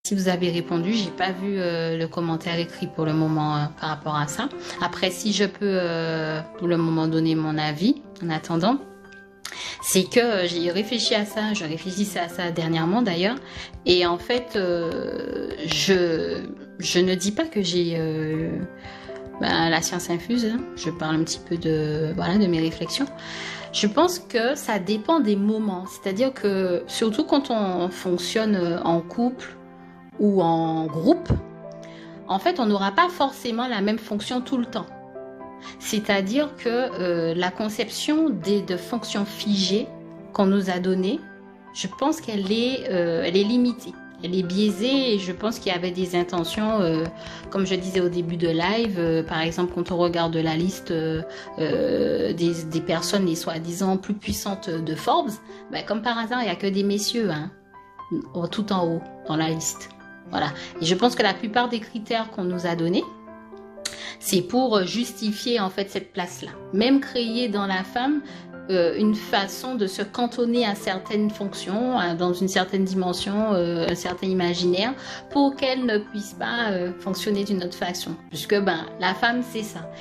Si vous avez répondu, j'ai pas vu le commentaire écrit pour le moment par rapport à ça. Après, si je peux pour le moment donner mon avis en attendant, c'est que j'ai réfléchi à ça, je réfléchissais à ça dernièrement d'ailleurs, et en fait, je ne dis pas que j'ai la science infuse, hein. Je parle un petit peu de mes réflexions. Je pense que ça dépend des moments, c'est-à-dire que surtout quand on fonctionne en couple ou en groupe, en fait, on n'aura pas forcément la même fonction tout le temps. C'est-à-dire que la conception de fonctions figées qu'on nous a données, je pense qu'elle est limitée. Elle est biaisée et je pense qu'il y avait des intentions, comme je disais au début de live, par exemple quand on regarde la liste des personnes les soi-disant plus puissantes de Forbes, comme par hasard, il n'y a que des messieurs hein, tout en haut dans la liste. Voilà. Et je pense que la plupart des critères qu'on nous a donnés, c'est pour justifier en fait cette place-là. Même créer dans la femme une façon de se cantonner à certaines fonctions, dans une certaine dimension, un certain imaginaire, pour qu'elle ne puisse pas fonctionner d'une autre façon. Puisque la femme, c'est ça.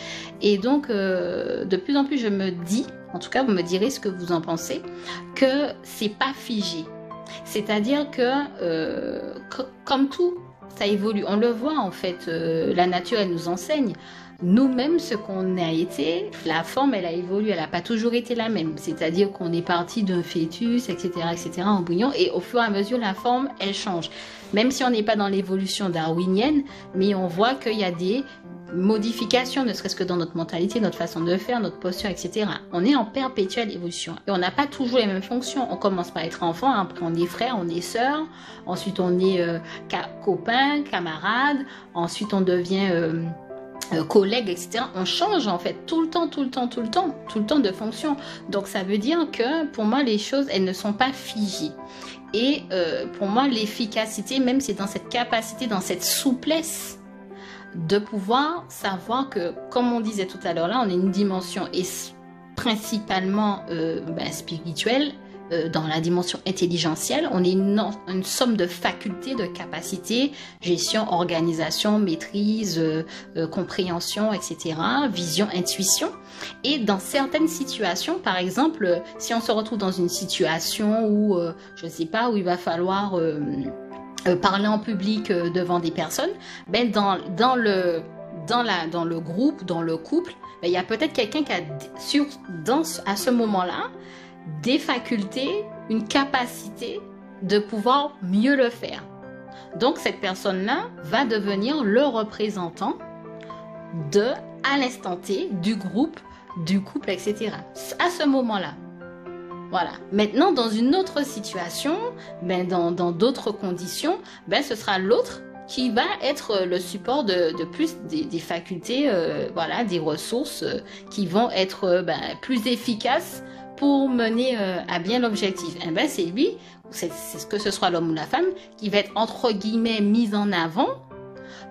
Et donc, de plus en plus, je me dis, en tout cas, vous me direz ce que vous en pensez, que c'est pas figé. C'est-à-dire que, comme tout, ça évolue. On le voit en fait, la nature, elle nous enseigne. Nous-mêmes, ce qu'on a été, la forme, elle a évolué, elle n'a pas toujours été la même. C'est-à-dire qu'on est parti d'un fœtus, etc., embryon, et au fur et à mesure, la forme, elle change. Même si on n'est pas dans l'évolution darwinienne, mais on voit qu'il y a des modifications, ne serait-ce que dans notre mentalité, notre façon de faire, notre posture, etc. On est en perpétuelle évolution et on n'a pas toujours les mêmes fonctions. On commence par être enfant, après on est frère, on est sœur, ensuite on est copain, camarade, ensuite on devient collègue, etc. On change en fait tout le temps de fonction. Donc ça veut dire que pour moi les choses elles ne sont pas figées. Et pour moi l'efficacité même c'est dans cette capacité, dans cette souplesse de pouvoir savoir que, comme on disait tout à l'heure là, on est une dimension principalement spirituelle, dans la dimension intelligentielle, on est une somme de facultés, de capacités, gestion, organisation, maîtrise, compréhension, etc., vision, intuition. Et dans certaines situations, par exemple, si on se retrouve dans une situation où, je ne sais pas, où il va falloir parler en public devant des personnes, dans le groupe, dans le couple, il y a peut-être quelqu'un qui a à ce moment-là des facultés, une capacité de pouvoir mieux le faire. Donc cette personne-là va devenir le représentant à l'instant T du groupe, du couple, etc. À ce moment-là. Voilà. Maintenant, dans une autre situation, dans d'autres conditions, ce sera l'autre qui va être le support de plus des facultés, des ressources qui vont être plus efficaces pour mener à bien l'objectif. C'est lui, c'est que ce soit l'homme ou la femme, qui va être entre guillemets mis en avant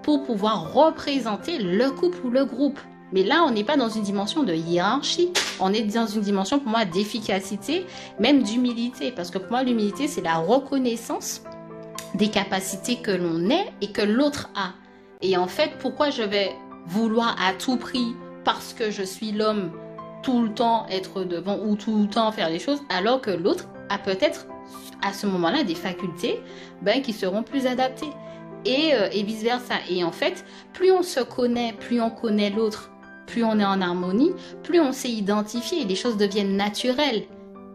pour pouvoir représenter le couple ou le groupe. Mais là, on n'est pas dans une dimension de hiérarchie. On est dans une dimension, pour moi, d'efficacité, même d'humilité. Parce que pour moi, l'humilité, c'est la reconnaissance des capacités que l'on est et que l'autre a. Et en fait, pourquoi je vais vouloir à tout prix, parce que je suis l'homme, tout le temps être devant ou tout le temps faire les choses, alors que l'autre a peut-être à ce moment-là des facultés qui seront plus adaptées. Et vice-versa. Et en fait, plus on se connaît, plus on connaît l'autre, plus on est en harmonie, plus on sait identifier et les choses deviennent naturelles.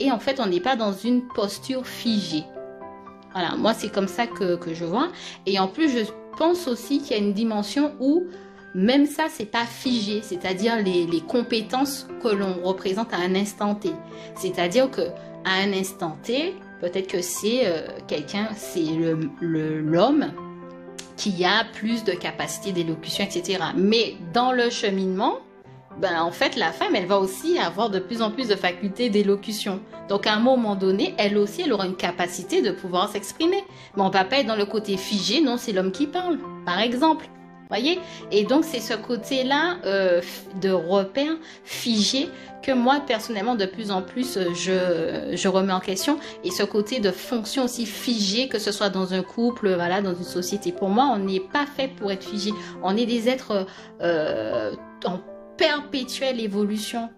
Et en fait, on n'est pas dans une posture figée. Voilà, moi c'est comme ça que je vois. Et en plus, je pense aussi qu'il y a une dimension où même ça, c'est pas figé, c'est-à-dire les compétences que l'on représente à un instant T. C'est-à-dire que à un instant T, peut-être que c'est quelqu'un, c'est l'homme qui a plus de capacité d'élocution, etc. Mais dans le cheminement, en fait, la femme, elle va aussi avoir de plus en plus de facultés d'élocution. Donc, à un moment donné, elle aussi, elle aura une capacité de pouvoir s'exprimer. Mais on ne va pas être dans le côté figé, non, c'est l'homme qui parle, par exemple. Voyez? Et donc, c'est ce côté-là de repère figé que moi, personnellement, de plus en plus, je remets en question. Et ce côté de fonction aussi figé, que ce soit dans un couple, voilà, dans une société. Pour moi, on n'est pas fait pour être figé. On est des êtres en perpétuelle évolution.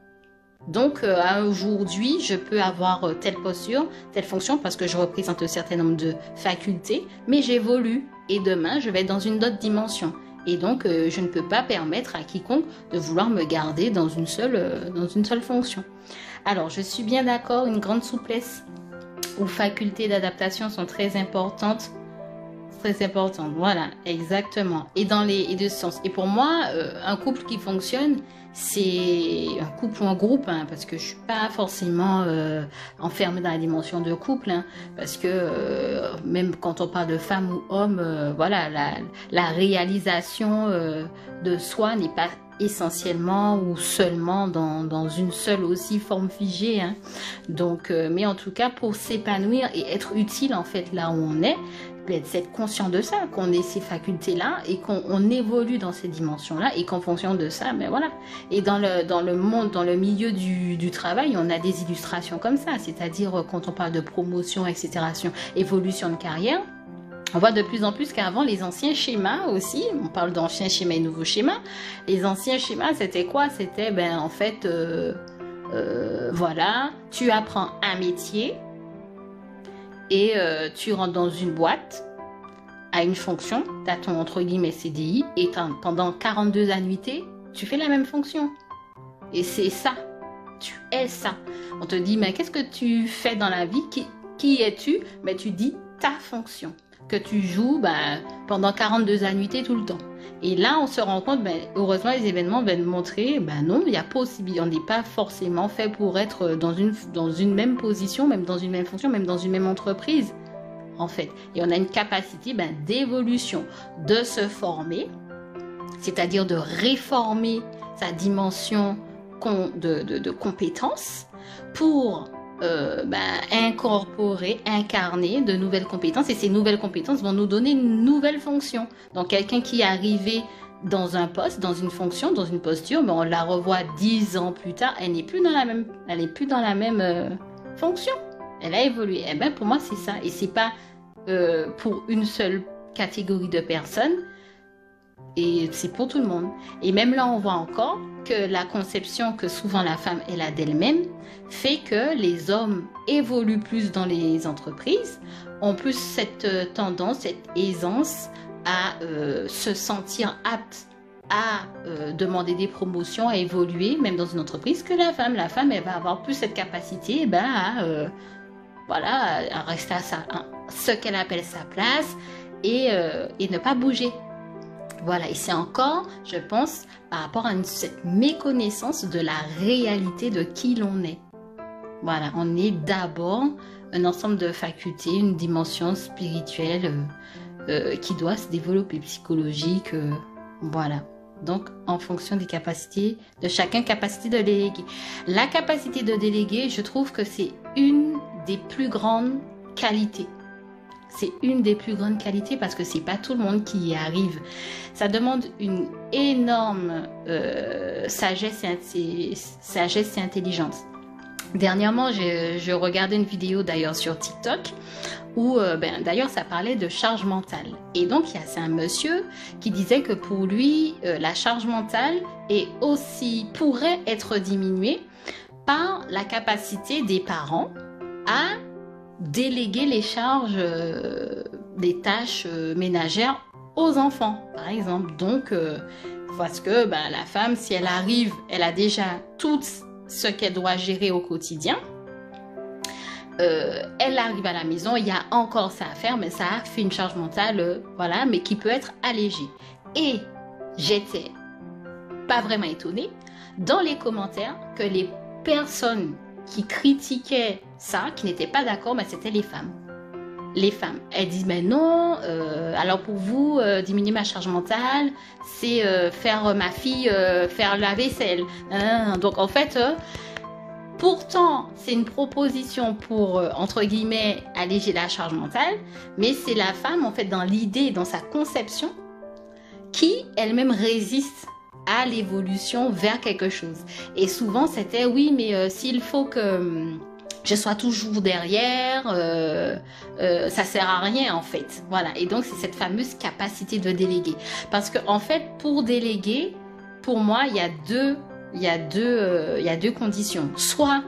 Donc, aujourd'hui, je peux avoir telle posture, telle fonction, parce que je représente un certain nombre de facultés, mais j'évolue. Et demain, je vais être dans une autre dimension. Et donc, je ne peux pas permettre à quiconque de vouloir me garder dans une seule fonction. Alors, je suis bien d'accord, une grande souplesse ou facultés d'adaptation sont très importantes. Très importantes, voilà, exactement. Et dans les deux sens. Et pour moi, un couple qui fonctionne, c'est un couple ou un groupe, hein, parce que je suis pas forcément enfermée dans la dimension de couple, hein, parce que même quand on parle de femme ou homme, voilà, la réalisation de soi n'est pas essentiellement ou seulement dans une seule aussi forme figée, hein. Donc, mais en tout cas, pour s'épanouir et être utile en fait là où on est, être conscient de ça, qu'on ait ces facultés-là et qu'on évolue dans ces dimensions-là et qu'en fonction de ça, ben voilà. Et dans le monde, dans le milieu du travail, on a des illustrations comme ça, c'est-à-dire quand on parle de promotion, etc., évolution de carrière, on voit de plus en plus qu'avant, les anciens schémas aussi, on parle d'anciens schémas et nouveaux schémas, les anciens schémas, c'était quoi? C'était, ben en fait, voilà, tu apprends un métier, et tu rentres dans une boîte à une fonction, tu as ton entre guillemets CDI et pendant 42 annuités, tu fais la même fonction. Et c'est ça, tu es ça. On te dit, mais qu'est-ce que tu fais dans la vie? Qui es-tu? Mais tu dis ta fonction, que tu joues pendant 42 annuités tout le temps. Et là, on se rend compte, heureusement, les événements viennent montrer, non, il y a possibilité, on n'est pas forcément fait pour être dans une même position, même dans une même fonction, même dans une même entreprise, en fait. Et on a une capacité d'évolution, de se former, c'est-à-dire de réformer sa dimension de compétences pour incorporer, incarner de nouvelles compétences, et ces nouvelles compétences vont nous donner une nouvelle fonction. Donc quelqu'un qui est arrivé dans un poste, dans une fonction, dans une posture, on la revoit 10 ans plus tard, elle n'est plus dans la même fonction, elle a évolué. Et pour moi c'est ça, et c'est pas pour une seule catégorie de personnes, et c'est pour tout le monde. Et même là, on voit encore que la conception que souvent la femme elle a d'elle-même fait que les hommes évoluent plus dans les entreprises, ont plus cette tendance, cette aisance à se sentir apte à demander des promotions, à évoluer même dans une entreprise que la femme. La femme, elle va avoir plus cette capacité à rester à ce qu'elle appelle sa place et ne pas bouger. Voilà, et c'est encore, je pense, par rapport à cette méconnaissance de la réalité de qui l'on est. Voilà, on est d'abord un ensemble de facultés, une dimension spirituelle qui doit se développer, psychologique, voilà. Donc, en fonction des capacités de chacun, capacité de déléguer. La capacité de déléguer, je trouve que c'est une des plus grandes qualités. C'est une des plus grandes qualités parce que c'est pas tout le monde qui y arrive. Ça demande une énorme sagesse et intelligence. Dernièrement, je regardais une vidéo d'ailleurs sur TikTok où d'ailleurs ça parlait de charge mentale. Et donc c'est un monsieur qui disait que pour lui, la charge mentale pourrait être diminuée par la capacité des parents à déléguer les charges des tâches ménagères aux enfants, par exemple. Donc, parce que la femme, si elle arrive, elle a déjà tout ce qu'elle doit gérer au quotidien. Elle arrive à la maison, il y a encore ça à faire, mais ça fait une charge mentale, voilà, mais qui peut être allégée. Et j'étais pas vraiment étonnée dans les commentaires que les personnes qui critiquaient ça, qui n'étaient pas d'accord, c'était les femmes. Les femmes, elles disent non, alors pour vous, diminuer ma charge mentale, c'est faire ma fille faire la vaisselle. Donc en fait, pourtant, c'est une proposition pour, entre guillemets, alléger la charge mentale, mais c'est la femme, en fait, dans l'idée, dans sa conception, qui elle-même résiste à l'évolution vers quelque chose. Et souvent, c'était oui, mais s'il faut que je sois toujours derrière, ça sert à rien en fait. Voilà. Et donc, c'est cette fameuse capacité de déléguer. Parce que en fait, pour déléguer, pour moi, il y a deux conditions. Soit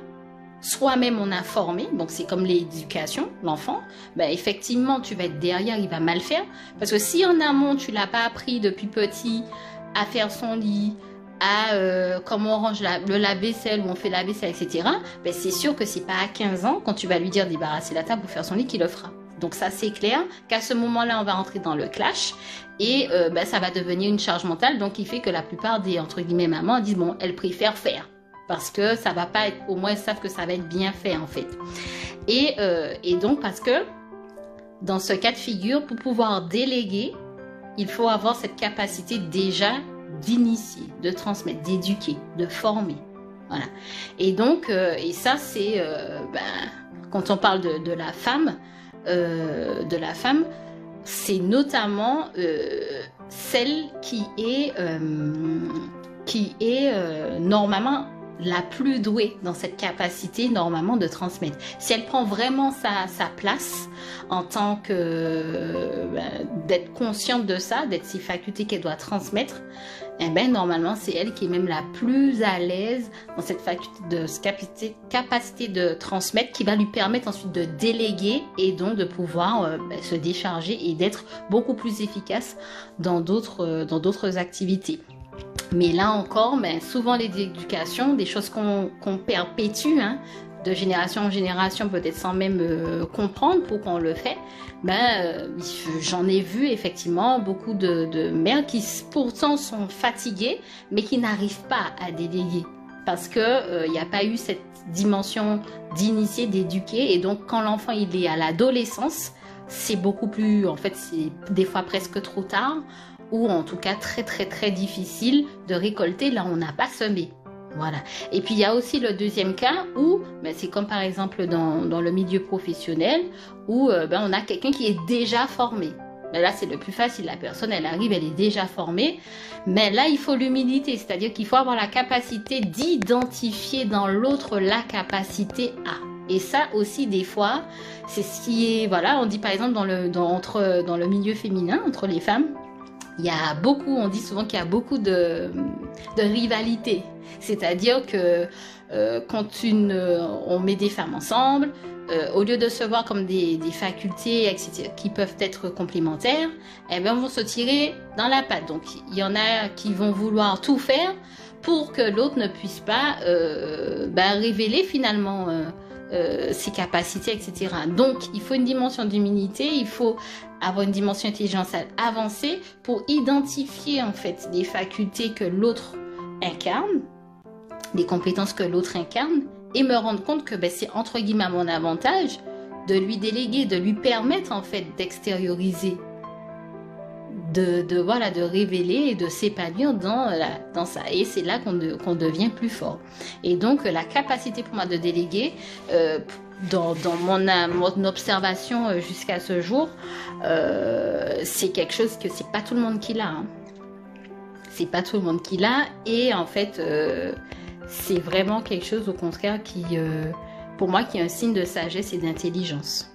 soi-même on a formé, donc c'est comme l'éducation, l'enfant, ben effectivement tu vas être derrière, il va mal faire, parce que si en amont tu l'as pas appris depuis petit à faire son lit, à comment on range le lave-vaisselle, où on fait la vaisselle, etc., ben c'est sûr que c'est pas à 15 ans, quand tu vas lui dire débarrasser la table pour faire son lit, qu'il le fera. Donc ça c'est clair qu'à ce moment-là on va rentrer dans le clash et ben, ça va devenir une charge mentale, donc il fait que la plupart des entre guillemets mamans disent bon, elles préfèrent faire. Parce que ça va pas être, au moins elles savent que ça va être bien fait en fait. Et donc parce que dans ce cas de figure, pour pouvoir déléguer, il faut avoir cette capacité déjà d'initier, de transmettre, d'éduquer, de former. Voilà. Et donc, et ça c'est, quand on parle de la femme, c'est notamment celle qui est normalement la plus douée dans cette capacité normalement de transmettre. Si elle prend vraiment sa place en tant que d'être consciente de ça, d'être ses facultés qu'elle doit transmettre, eh ben normalement c'est elle qui est même la plus à l'aise dans cette capacité de transmettre, qui va lui permettre ensuite de déléguer et donc de pouvoir se décharger et d'être beaucoup plus efficace dans d'autres activités. Mais là encore, souvent les éducations, des choses qu'on perpétue, hein, de génération en génération, peut-être sans même comprendre pourquoi on le fait, j'en ai vu effectivement beaucoup de mères qui pourtant sont fatiguées, mais qui n'arrivent pas à déléguer. Parce que il n'y a pas eu cette dimension d'initier, d'éduquer. Et donc quand l'enfant il est à l'adolescence, c'est beaucoup plus, en fait c'est des fois presque trop tard, ou en tout cas très très très difficile de récolter là où on n'a pas semé. Voilà. Et puis il y a aussi le deuxième cas où c'est comme par exemple dans le milieu professionnel où on a quelqu'un qui est déjà formé. Mais là c'est le plus facile, la personne elle arrive, elle est déjà formée, mais là il faut l'humilité, c'est-à-dire qu'il faut avoir la capacité d'identifier dans l'autre la capacité à. Et ça aussi des fois c'est ce qui est, voilà, on dit par exemple dans le milieu féminin, entre les femmes, il y a beaucoup, on dit souvent qu'il y a beaucoup de rivalité. C'est-à-dire que quand on met des femmes ensemble, au lieu de se voir comme des facultés etc., qui peuvent être complémentaires, eh bien, vont se tirer dans la patte. Donc, il y en a qui vont vouloir tout faire pour que l'autre ne puisse pas révéler finalement ses capacités, etc. Donc, il faut une dimension d'humilité, il faut avoir une dimension d'intelligence avancée pour identifier en fait les facultés que l'autre incarne, les compétences que l'autre incarne, et me rendre compte que c'est entre guillemets à mon avantage de lui déléguer, de lui permettre en fait d'extérioriser, de révéler et de s'épanouir dans ça. Et c'est là qu'on devient plus fort. Et donc la capacité pour moi de déléguer, dans mon observation jusqu'à ce jour, c'est quelque chose que c'est pas tout le monde qui l'a. Hein. C'est pas tout le monde qui l'a. Et en fait, c'est vraiment quelque chose au contraire qui, pour moi, qui est un signe de sagesse et d'intelligence.